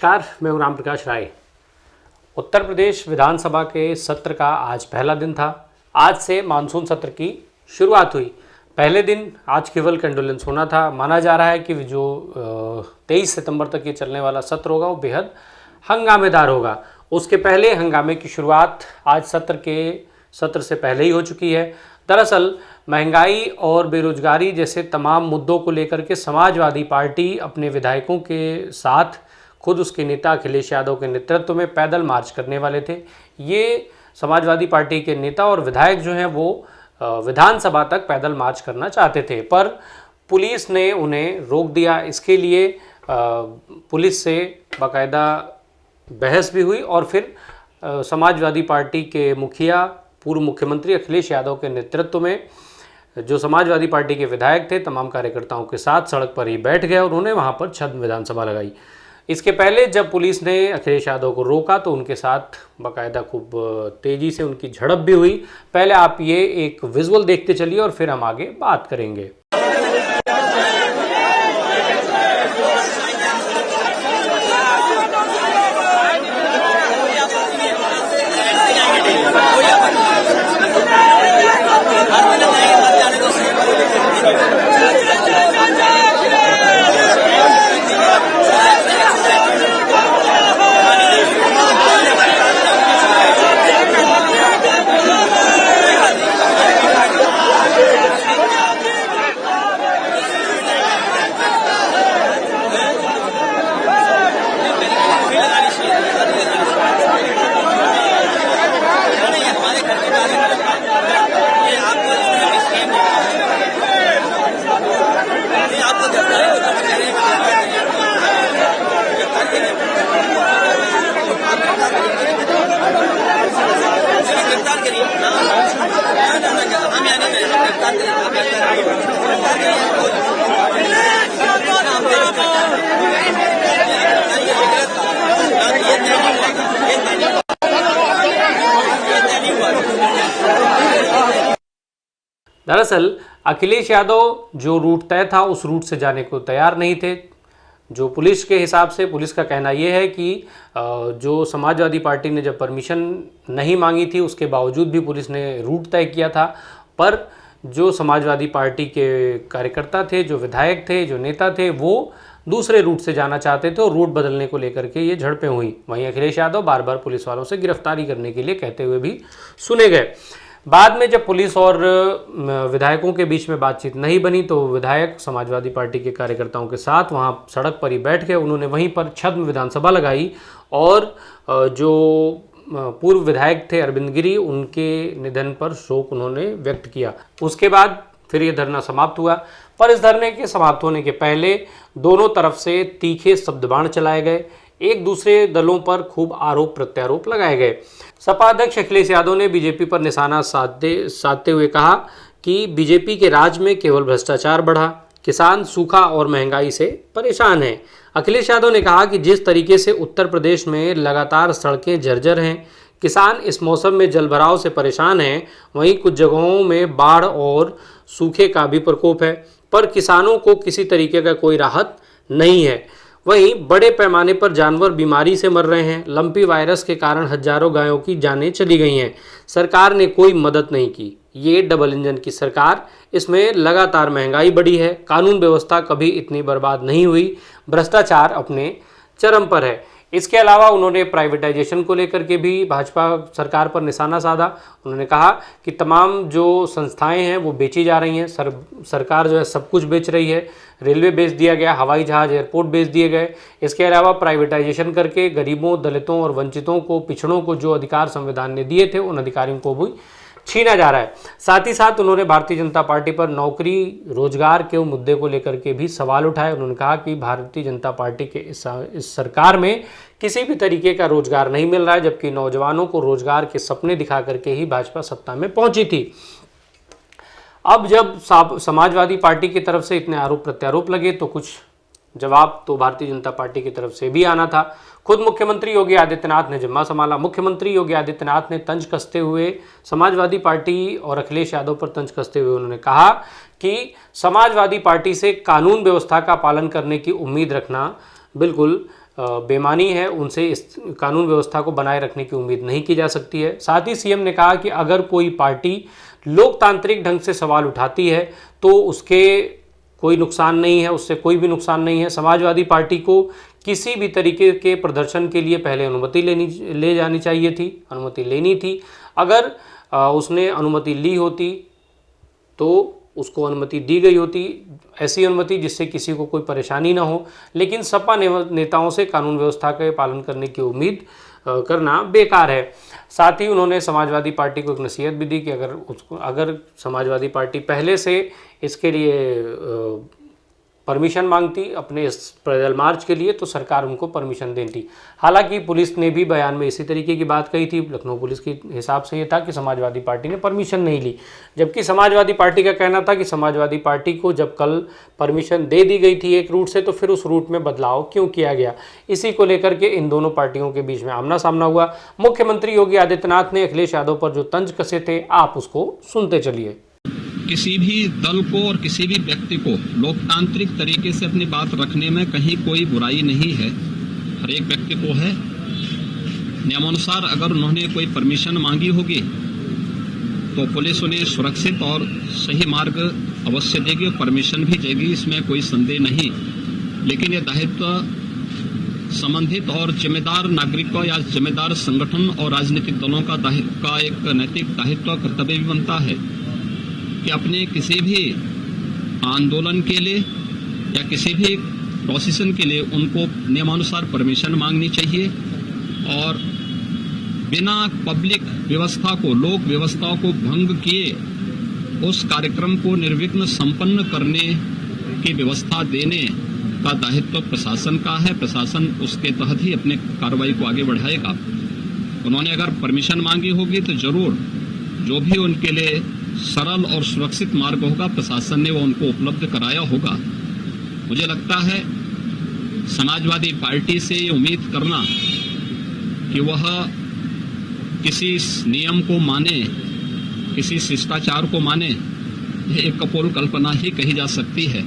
नमस्कार, मैं हूं राम प्रकाश राय। उत्तर प्रदेश विधानसभा के सत्र का आज पहला दिन था। आज से मानसून सत्र की शुरुआत हुई। पहले दिन आज केवल कंडोलेंस होना था। माना जा रहा है कि जो 23 सितंबर तक ये चलने वाला सत्र होगा वो बेहद हंगामेदार होगा। उसके पहले हंगामे की शुरुआत आज सत्र से पहले ही हो चुकी है। दरअसल महंगाई और बेरोजगारी जैसे तमाम मुद्दों को लेकर के समाजवादी पार्टी अपने विधायकों के साथ खुद उसके नेता अखिलेश यादव के नेतृत्व में पैदल मार्च करने वाले थे। ये समाजवादी पार्टी के नेता और विधायक जो हैं वो विधानसभा तक पैदल मार्च करना चाहते थे, पर पुलिस ने उन्हें रोक दिया। इसके लिए पुलिस से बाकायदा बहस भी हुई और फिर समाजवादी पार्टी के मुखिया पूर्व मुख्यमंत्री अखिलेश यादव के नेतृत्व में जो समाजवादी पार्टी के विधायक थे तमाम कार्यकर्ताओं के साथ सड़क पर ही बैठ गए और उन्होंने वहां पर छद्म विधानसभा लगाई। इसके पहले जब पुलिस ने अखिलेश यादव को रोका तो उनके साथ बाकायदा खूब तेज़ी से उनकी झड़प भी हुई। पहले आप ये एक विजुअल देखते चलिए और फिर हम आगे बात करेंगे। दरअसल अखिलेश यादव जो रूट तय था उस रूट से जाने को तैयार नहीं थे। जो पुलिस के हिसाब से पुलिस का कहना यह है कि जो समाजवादी पार्टी ने जब परमिशन नहीं मांगी थी उसके बावजूद भी पुलिस ने रूट तय किया था, पर जो समाजवादी पार्टी के कार्यकर्ता थे, जो विधायक थे, जो नेता थे, वो दूसरे रूट से जाना चाहते थे और रूट बदलने को लेकर के ये झड़पें हुई। वहीं अखिलेश यादव बार बार पुलिस वालों से गिरफ्तारी करने के लिए कहते हुए भी सुने गए। बाद में जब पुलिस और विधायकों के बीच में बातचीत नहीं बनी तो विधायक समाजवादी पार्टी के कार्यकर्ताओं के साथ वहां सड़क पर ही बैठ गए। उन्होंने वहीं पर छद्म विधानसभा लगाई और जो पूर्व विधायक थे अरविंद गिरी, उनके निधन पर शोक उन्होंने व्यक्त किया। उसके बाद फिर ये धरना समाप्त हुआ, पर इस धरने के समाप्त होने के पहले दोनों तरफ से तीखे शब्दबाण चलाए गए। एक दूसरे दलों पर खूब आरोप प्रत्यारोप लगाए गए। सपा अध्यक्ष अखिलेश यादव ने बीजेपी पर निशाना साधते हुए कहा कि बीजेपी के राज में केवल भ्रष्टाचार बढ़ा, किसान सूखा और महंगाई से परेशान हैं। अखिलेश यादव ने कहा कि जिस तरीके से उत्तर प्रदेश में लगातार सड़कें जर्जर हैं, किसान इस मौसम में जलभराव से परेशान हैं, वहीं कुछ जगहों में बाढ़ और सूखे का भी प्रकोप है, पर किसानों को किसी तरीके का कोई राहत नहीं है। वहीं बड़े पैमाने पर जानवर बीमारी से मर रहे हैं। लंपी वायरस के कारण हजारों गायों की जानें चली गई हैं। सरकार ने कोई मदद नहीं की। ये डबल इंजन की सरकार, इसमें लगातार महंगाई बढ़ी है, कानून व्यवस्था कभी इतनी बर्बाद नहीं हुई, भ्रष्टाचार अपने चरम पर है। इसके अलावा उन्होंने प्राइवेटाइजेशन को लेकर के भी भाजपा सरकार पर निशाना साधा। उन्होंने कहा कि तमाम जो संस्थाएं हैं वो बेची जा रही हैं। सरकार जो है सब कुछ बेच रही है। रेलवे बेच दिया गया, हवाई जहाज, एयरपोर्ट बेच दिए गए। इसके अलावा प्राइवेटाइजेशन करके गरीबों, दलितों और वंचितों को, पिछड़ों को जो अधिकार संविधान ने दिए थे उन अधिकारियों को भी छीना जा रहा है। साथ ही साथ उन्होंने भारतीय जनता पार्टी पर नौकरी रोजगार के मुद्दे को लेकर के भी सवाल उठाए। उन्होंने कहा कि भारतीय जनता पार्टी के इस सरकार में किसी भी तरीके का रोजगार नहीं मिल रहा है, जबकि नौजवानों को रोजगार के सपने दिखा करके ही भाजपा सत्ता में पहुंची थी। अब जब समाजवादी पार्टी की तरफ से इतने आरोप प्रत्यारोप लगे तो कुछ जवाब तो भारतीय जनता पार्टी की तरफ से भी आना था। खुद मुख्यमंत्री योगी आदित्यनाथ ने जिम्मा संभाला। मुख्यमंत्री योगी आदित्यनाथ ने तंज कसते हुए समाजवादी पार्टी और अखिलेश यादव पर तंज कसते हुए उन्होंने कहा कि समाजवादी पार्टी से कानून व्यवस्था का पालन करने की उम्मीद रखना बिल्कुल बेईमानी है उनसे इस कानून व्यवस्था को बनाए रखने की उम्मीद नहीं की जा सकती है। साथ ही सीएम ने कहा कि अगर कोई पार्टी लोकतांत्रिक ढंग से सवाल उठाती है तो उसके कोई नुकसान नहीं है, उससे कोई भी नुकसान नहीं है। समाजवादी पार्टी को किसी भी तरीके के प्रदर्शन के लिए पहले अनुमति ले जानी चाहिए थी, अनुमति लेनी थी। अगर उसने अनुमति ली होती तो उसको अनुमति दी गई होती, ऐसी अनुमति जिससे किसी को कोई परेशानी ना हो। लेकिन सपा नेताओं से कानून व्यवस्था के पालन करने की उम्मीद करना बेकार है। साथ ही उन्होंने समाजवादी पार्टी को एक नसीहत भी दी कि अगर समाजवादी पार्टी पहले से इसके लिए परमिशन मांगती अपने इस पैदल मार्च के लिए तो सरकार उनको परमिशन देती। हालांकि पुलिस ने भी बयान में इसी तरीके की बात कही थी। लखनऊ पुलिस के हिसाब से ये था कि समाजवादी पार्टी ने परमिशन नहीं ली, जबकि समाजवादी पार्टी का कहना था कि समाजवादी पार्टी को जब कल परमिशन दे दी गई थी एक रूट से तो फिर उस रूट में बदलाव क्यों किया गया। इसी को लेकर के इन दोनों पार्टियों के बीच में आमना सामना हुआ। मुख्यमंत्री योगी आदित्यनाथ ने अखिलेश यादव पर जो तंज कसे थे, आप उसको सुनते चलिए। किसी भी दल को और किसी भी व्यक्ति को लोकतांत्रिक तरीके से अपनी बात रखने में कहीं कोई बुराई नहीं है। हर एक व्यक्ति को है। नियमानुसार अगर उन्होंने कोई परमिशन मांगी होगी तो पुलिस उन्हें सुरक्षित और सही मार्ग अवश्य देगी और परमिशन भी देगी, इसमें कोई संदेह नहीं। लेकिन ये दायित्व संबंधित और जिम्मेदार नागरिकों या जिम्मेदार संगठन और राजनीतिक दलों का एक नैतिक दायित्व कर्तव्य भी बनता है कि अपने किसी भी आंदोलन के लिए या किसी भी प्रोसेशन के लिए उनको नियमानुसार परमिशन मांगनी चाहिए और बिना पब्लिक व्यवस्था को, लोक व्यवस्था को भंग किए उस कार्यक्रम को निर्विघ्न संपन्न करने की व्यवस्था देने का दायित्व प्रशासन का है। प्रशासन उसके तहत ही अपने कार्रवाई को आगे बढ़ाएगा। उन्होंने अगर परमिशन मांगी होगी तो जरूर जो भी उनके लिए सरल और सुरक्षित मार्ग होगा प्रशासन ने वो उनको उपलब्ध कराया होगा। मुझे लगता है समाजवादी पार्टी से ये उम्मीद करना कि वह किसी नियम को माने, किसी शिष्टाचार को माने, ये एक कपोल कल्पना ही कही जा सकती है।